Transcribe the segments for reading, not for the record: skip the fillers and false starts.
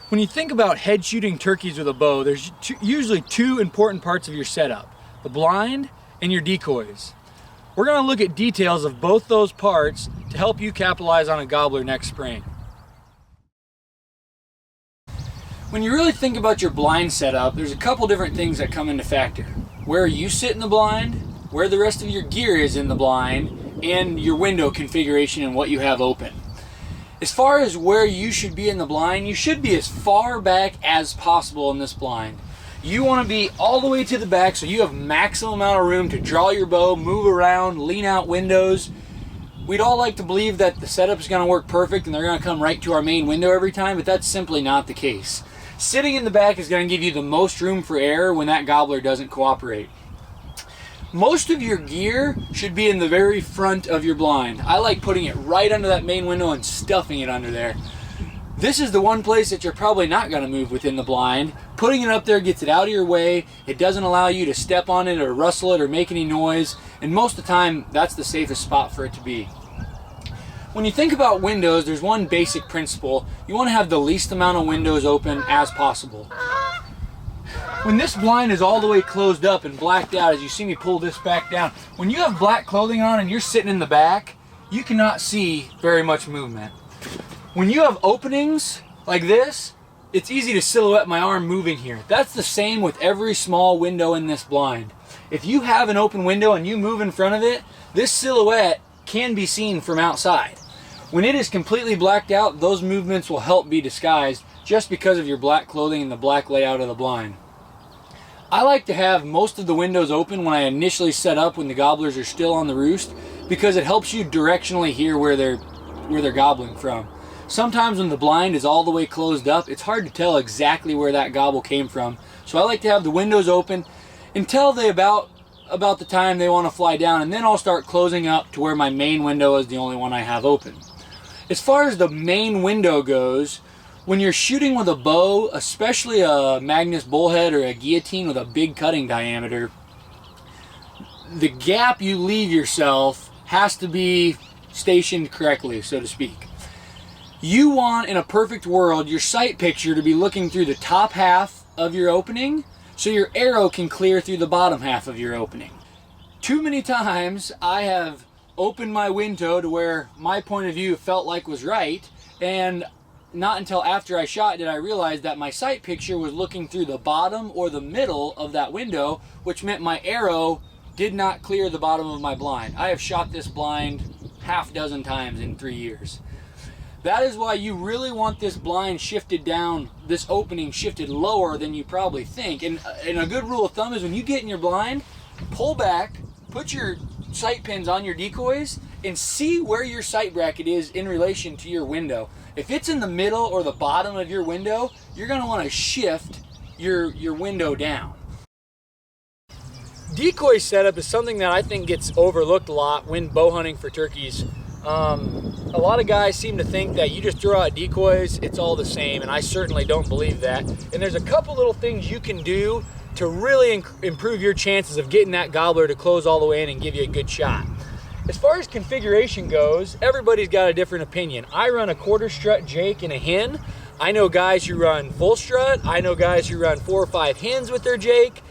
When you think about head shooting turkeys with a bow, there's usually two important parts of your setup: the blind and your decoys. We're going to look at details of both those parts to help you capitalize on a gobbler next spring. When you really think about your blind setup, there's a couple different things that come into factor. Where you sit in the blind, where the rest of your gear is in the blind, and your window configuration and what you have open. As far as where you should be in the blind, you should be as far back as possible in this blind. You want to be all the way to the back so you have maximum amount of room to draw your bow, move around, lean out windows. We'd all like to believe that the setup is going to work perfect and they're going to come right to our main window every time, but that's simply not the case. Sitting in the back is going to give you the most room for error when that gobbler doesn't cooperate. Most of your gear should be in the very front of your blind. I like putting it right under that main window and stuffing it under there. This is the one place that you're probably not going to move within the blind. Putting it up there gets it out of your way. It doesn't allow you to step on it or rustle it or make any noise. And most of the time, that's the safest spot for it to be. When you think about windows, there's one basic principle. You want to have the least amount of windows open as possible. When this blind is all the way closed up and blacked out, as you see me pull this back down, when you have black clothing on and you're sitting in the back, you cannot see very much movement. When you have openings like this, it's easy to silhouette my arm moving here. That's the same with every small window in this blind. If you have an open window and you move in front of it, this silhouette can be seen from outside. When it is completely blacked out, those movements will help be disguised just because of your black clothing and the black layout of the blind. I like to have most of the windows open when I initially set up when the gobblers are still on the roost, because it helps you directionally hear where they're gobbling from. Sometimes when the blind is all the way closed up, it's hard to tell exactly where that gobble came from. So I like to have the windows open until they about the time they want to fly down, and then I'll start closing up to where my main window is the only one I have open. As far as the main window goes, when you're shooting with a bow, especially a Magnus bullhead or a guillotine with a big cutting diameter, the gap you leave yourself has to be stationed correctly, so to speak. You want, in a perfect world, your sight picture to be looking through the top half of your opening so your arrow can clear through the bottom half of your opening. Too many times I have opened my window to where my point of view felt like was right, and not until after I shot did I realize that my sight picture was looking through the bottom or the middle of that window, which meant my arrow did not clear the bottom of my blind. I have shot this blind half dozen times in 3 years. That is why you really want this blind shifted down, this opening shifted lower than you probably think. And a good rule of thumb is when you get in your blind, pull back, put your sight pins on your decoys, and see where your sight bracket is in relation to your window. If it's in the middle or the bottom of your window, you're going to want to shift your window down. Decoy setup is something that I think gets overlooked a lot when bow hunting for turkeys. A lot of guys seem to think that you just throw out decoys, it's all the same, and I certainly don't believe that. And there's a couple little things you can do to really improve your chances of getting that gobbler to close all the way in and give you a good shot. As far as configuration goes, everybody's got a different opinion. I run a quarter strut Jake and a hen. I know guys who run full strut. I know guys who run 4 or 5 hens with their Jake.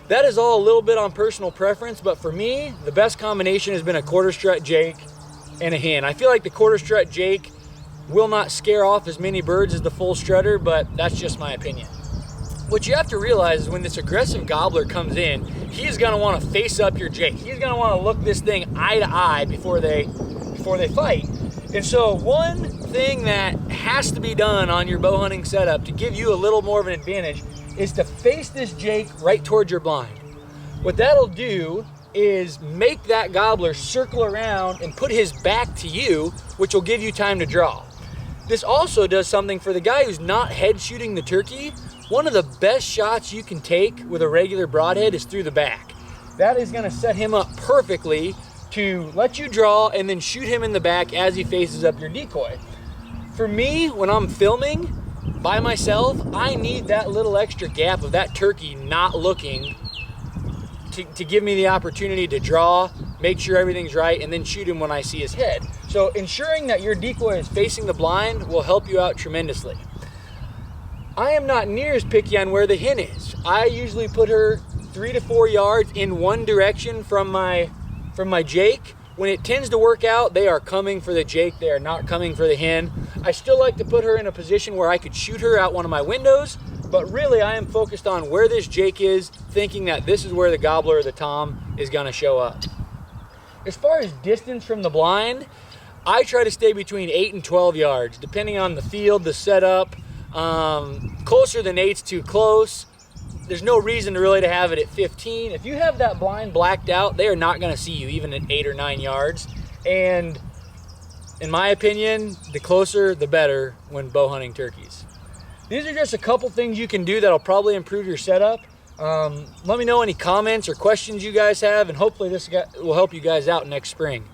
That is all a little bit on personal preference, but for me, the best combination has been a quarter strut Jake and a hen. I feel like the quarter strut Jake will not scare off as many birds as the full strutter, but that's just my opinion. What you have to realize is when this aggressive gobbler comes in, he's going to want to face up your Jake. He's going to want to look this thing eye to eye before they fight. And so one thing that has to be done on your bow hunting setup to give you a little more of an advantage is to face this Jake right towards your blind. What that'll do is make that gobbler circle around and put his back to you, which will give you time to draw. This also does something for the guy who's not head shooting the turkey. One of the best shots you can take with a regular broadhead is through the back. That is going to set him up perfectly to let you draw and then shoot him in the back as he faces up your decoy. For me, when I'm filming by myself, I need that little extra gap of that turkey not looking to give me the opportunity to draw, make sure everything's right, and then shoot him when I see his head. So ensuring that your decoy is facing the blind will help you out tremendously. I am not near as picky on where the hen is. I usually put her 3 to 4 yards in one direction from my Jake. When it tends to work out, they are coming for the Jake, they are not coming for the hen. I still like to put her in a position where I could shoot her out one of my windows, but really I am focused on where this Jake is, thinking that this is where the gobbler or the tom is gonna show up. As far as distance from the blind, I try to stay between 8 and 12 yards, depending on the field, the setup. Closer than 8's too close. There's no reason to have it at 15. If you have that blind blacked out, they are not gonna see you even at 8 or 9 yards. And in my opinion, the closer, the better when bow hunting turkeys. These are just a couple things you can do that'll probably improve your setup. Let me know any comments or questions you guys have, and hopefully this will help you guys out next spring.